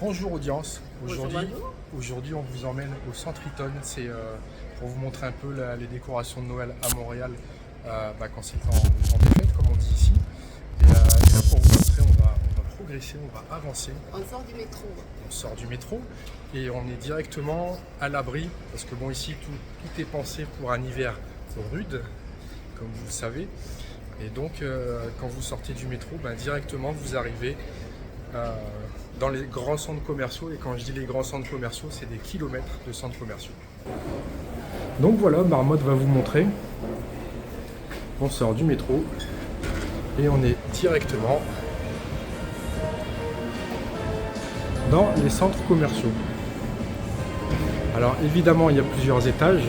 Bonjour audience, Bonjour. aujourd'hui on vous emmène au Centre Eaton, c'est pour vous montrer un peu les décorations de Noël à Montréal quand c'est le temps des fêtes comme on dit ici. Et là pour vous montrer on va progresser, on va avancer. On sort du métro. On sort du métro et on est directement à l'abri parce que bon ici tout est pensé pour un hiver rude comme vous le savez. Et donc quand vous sortez du métro, directement vous arrivez dans les grands centres commerciaux, et quand je dis les grands centres commerciaux, c'est des kilomètres de centres commerciaux. Donc voilà, Marmotte va vous montrer. On sort du métro et on est directement dans les centres commerciaux. Alors évidemment, il y a plusieurs étages.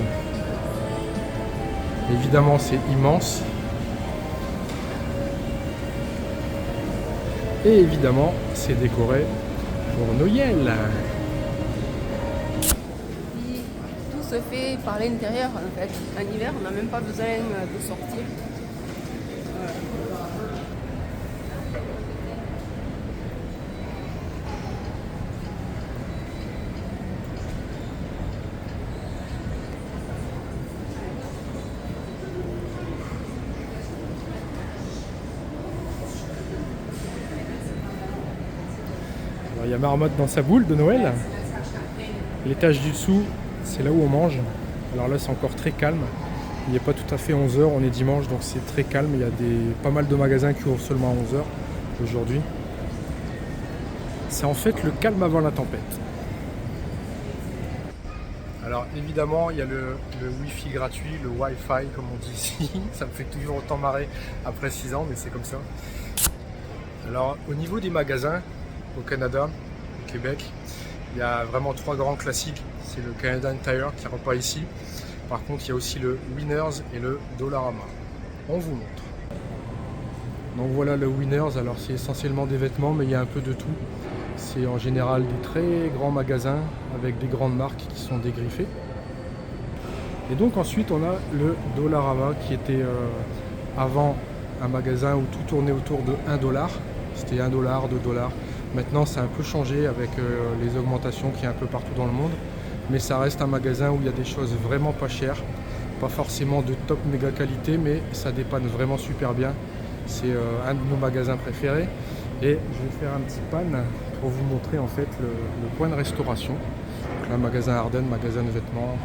Évidemment, c'est immense. Et évidemment, c'est décoré pour Noël. Tout se fait par l'intérieur en fait. En hiver, on n'a même pas besoin de sortir. Alors, il y a Marmotte dans sa boule de Noël. L'étage du dessous, c'est là où on mange. Alors là, c'est encore très calme. Il n'est pas tout à fait 11h, on est dimanche, donc c'est très calme. Il y a pas mal de magasins qui ouvrent seulement à 11h aujourd'hui. C'est en fait le calme avant la tempête. Alors évidemment, il y a le Wi-Fi gratuit, le Wi-Fi comme on dit ici. Ça me fait toujours autant marrer après 6 ans, mais c'est comme ça. Alors au niveau des magasins, au Canada, au Québec, il y a vraiment 3 grands classiques. C'est le Canadian Tire qui n'est pas ici. Par contre, il y a aussi le Winners et le Dollarama. On vous montre. Donc voilà le Winners. Alors c'est essentiellement des vêtements, mais il y a un peu de tout. C'est en général des très grands magasins avec des grandes marques qui sont dégriffées. Et donc ensuite, on a le Dollarama qui était avant un magasin où tout tournait autour de 1 dollar. C'était 1 dollar, 2 dollars. Maintenant, ça a un peu changé avec les augmentations qu'il y a un peu partout dans le monde. Mais ça reste un magasin où il y a des choses vraiment pas chères. Pas forcément de top méga qualité, mais ça dépanne vraiment super bien. C'est un de nos magasins préférés. Et je vais faire un petit pan pour vous montrer en fait le point de restauration. Donc, un magasin Arden, magasin de vêtements.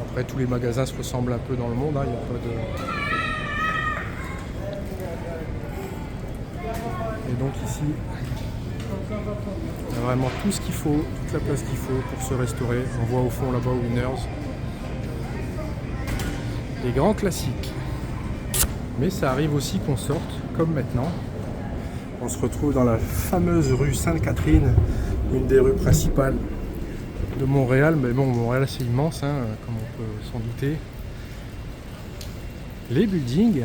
Après, tous les magasins se ressemblent un peu dans le monde. Il n'y a pas de... Et donc ici, il y a vraiment tout ce qu'il faut, toute la place qu'il faut pour se restaurer. On voit au fond là-bas Winners. Les grands classiques. Mais ça arrive aussi qu'on sorte, comme maintenant. On se retrouve dans la fameuse rue Sainte-Catherine, une des rues principales de Montréal. Mais bon, Montréal c'est immense, comme on peut s'en douter. Les buildings.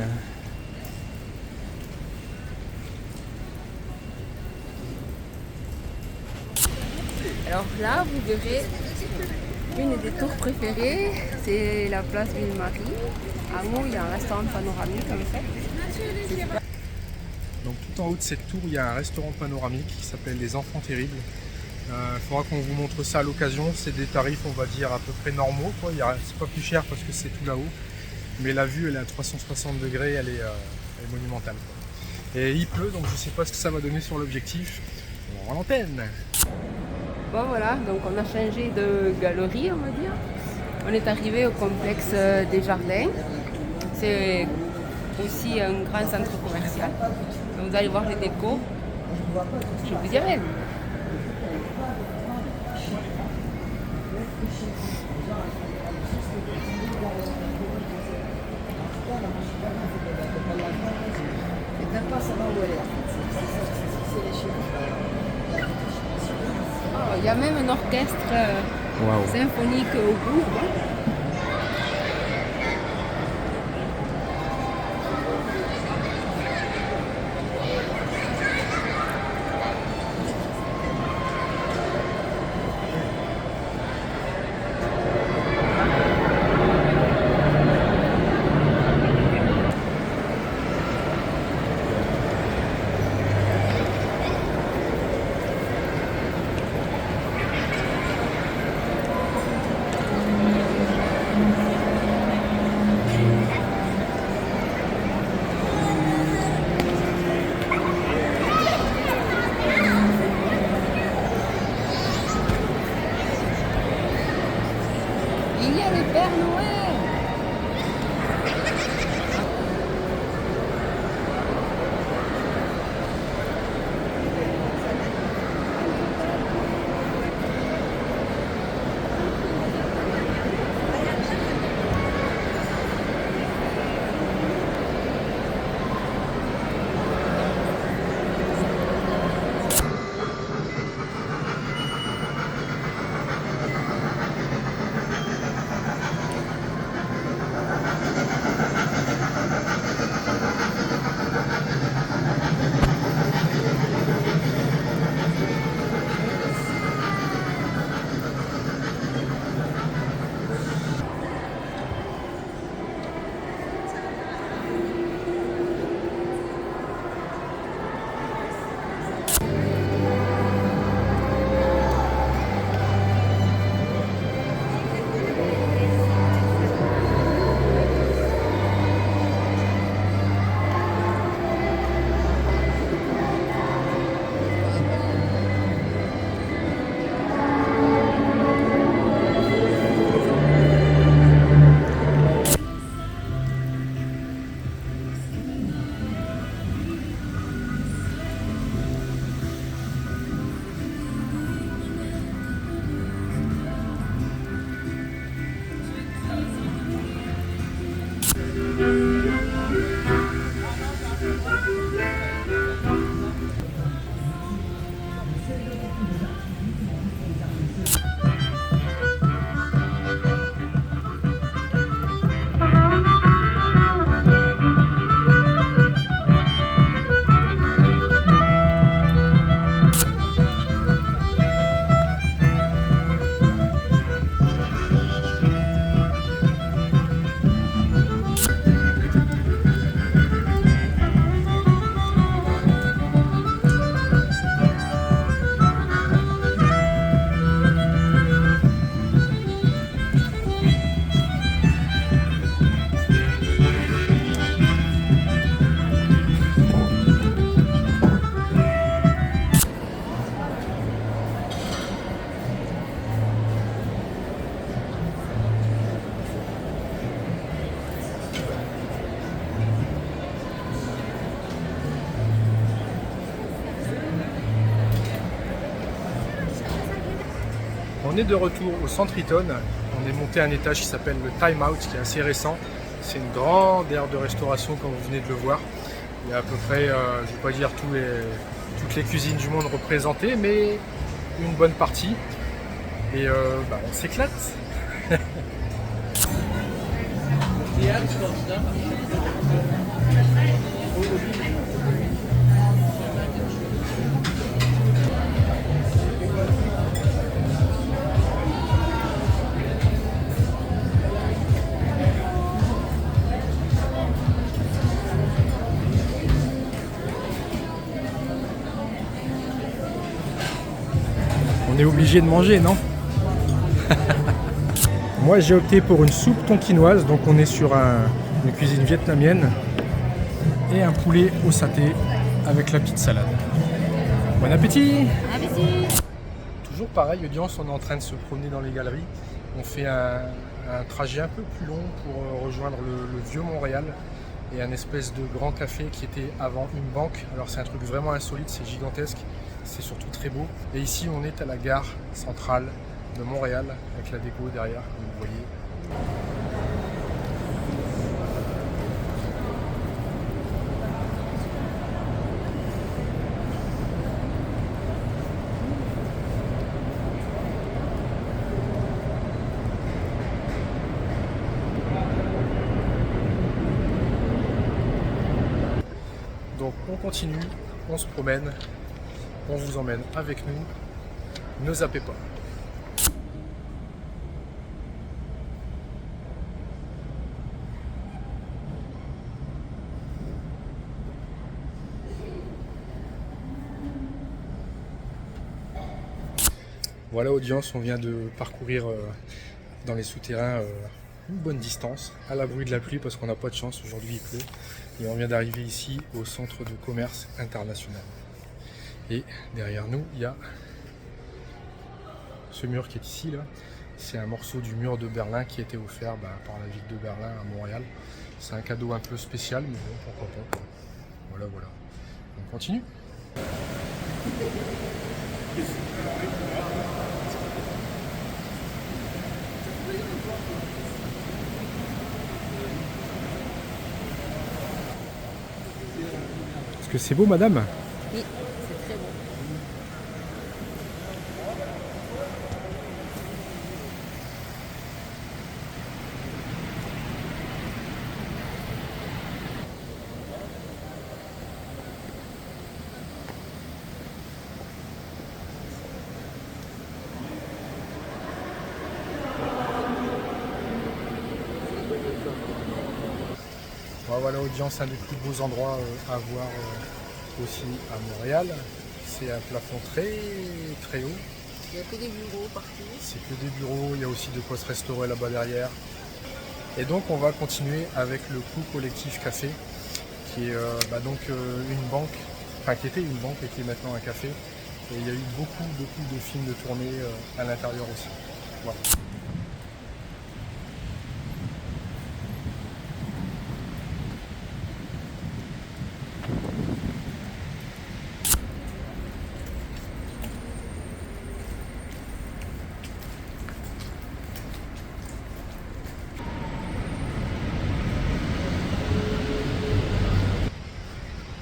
Alors là, vous verrez une des tours préférées, c'est la place Ville-Marie. En haut, il y a un restaurant panoramique en fait. Donc tout en haut de cette tour, il y a un restaurant panoramique qui s'appelle Les Enfants Terribles. Il faudra qu'on vous montre ça à l'occasion. C'est des tarifs, on va dire, à peu près normaux. C'est pas plus cher parce que c'est tout là-haut. Mais la vue, elle est à 360 degrés, elle est monumentale. Et il pleut, donc je ne sais pas ce que ça va donner sur l'objectif. On va en l'antenne. Bon voilà, donc on a changé de galerie, on va dire. On est arrivé au complexe des Jardins. C'est aussi un grand centre commercial. Donc, vous allez voir les décos. Je vous y amène. Il y a même un orchestre symphonique au bout. le Père Noël! On est de retour au Centre Eaton. On est monté à un étage qui s'appelle le Time Out, qui est assez récent. C'est une grande aire de restauration, comme vous venez de le voir. Il y a à peu près, je ne vais pas dire toutes les cuisines du monde représentées, mais une bonne partie. Et on s'éclate. On est obligé de manger, non? Moi j'ai opté pour une soupe tonkinoise, donc on est sur une cuisine vietnamienne et un poulet au saté avec la petite salade. Bon appétit! Appétit! Toujours pareil, audience, on est en train de se promener dans les galeries. On fait un trajet un peu plus long pour rejoindre le vieux Montréal et un espèce de grand café qui était avant une banque. Alors c'est un truc vraiment insolite, c'est gigantesque, c'est surtout très beau. Et ici on est à la gare centrale de Montréal avec la déco derrière, comme vous voyez. Donc on continue, on se promène, on vous emmène avec nous, ne zappez pas. Voilà audience, on vient de parcourir dans les souterrains une bonne distance, à l'abri de la pluie parce qu'on n'a pas de chance, aujourd'hui il pleut. Et on vient d'arriver ici au centre de commerce international. Et derrière nous, il y a ce mur qui est ici là. C'est un morceau du mur de Berlin qui a été offert par la ville de Berlin à Montréal. C'est un cadeau un peu spécial, mais bon, pourquoi pas. Voilà, voilà. On continue. Est-ce que c'est beau, madame? Oui, c'est très beau. Voilà, audience, un des plus beaux endroits à voir aussi à Montréal. C'est un plafond très très haut. Il n'y a que des bureaux partout. C'est que des bureaux, il y a aussi de quoi se restaurer là-bas derrière. Et donc on va continuer avec le Coup Collectif Café, qui est une banque, enfin qui était une banque et qui est maintenant un café. Et il y a eu beaucoup de films de tournée à l'intérieur aussi. Voilà.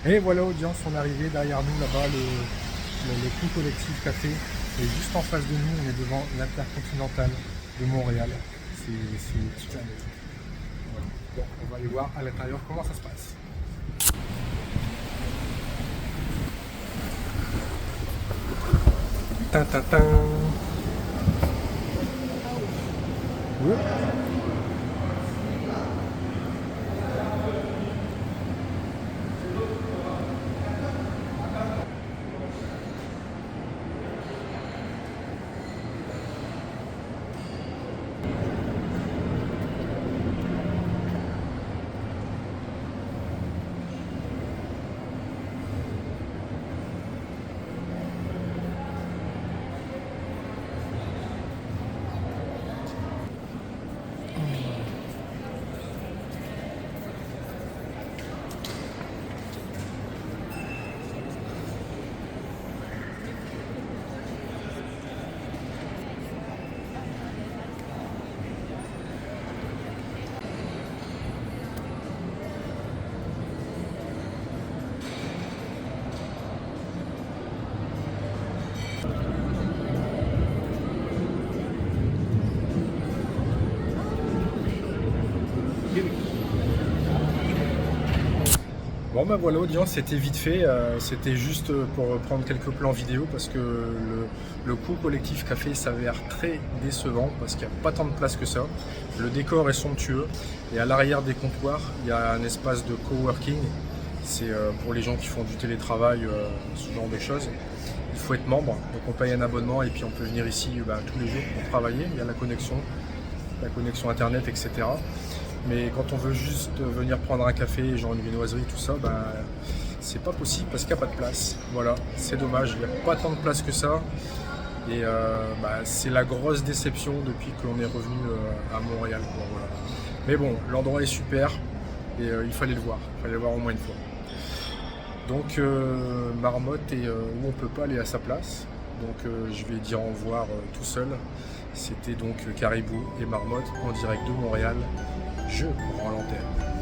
Et voilà, audience, on est arrivé derrière nous là-bas, le Coup Collectif Café. Et juste en face de nous, on est devant l'Intercontinental de Montréal. C'est une petite année. Voilà. Donc on va aller voir à l'intérieur comment ça se passe. Tintintin. Ouais. Bon ben voilà, audience, c'était vite fait, c'était juste pour prendre quelques plans vidéo parce que le Coup Collectif Café s'avère très décevant parce qu'il n'y a pas tant de place que ça. Le décor est somptueux et à l'arrière des comptoirs, il y a un espace de coworking. C'est pour les gens qui font du télétravail, ce genre de choses. Il faut être membre, donc on paye un abonnement et puis on peut venir ici tous les jours pour travailler. Il y a la connexion internet, etc. Mais quand on veut juste venir prendre un café, genre une viennoiserie, tout ça, c'est pas possible parce qu'il n'y a pas de place. Voilà, c'est dommage, il n'y a pas tant de place que ça. Et c'est la grosse déception depuis qu'on est revenu à Montréal. Bon, voilà. Mais bon, l'endroit est super et il fallait le voir au moins une fois. Donc Marmotte est où on peut pas aller à sa place. Donc je vais dire au revoir tout seul. C'était donc Caribou et Marmotte en direct de Montréal. Je rends l'antenne.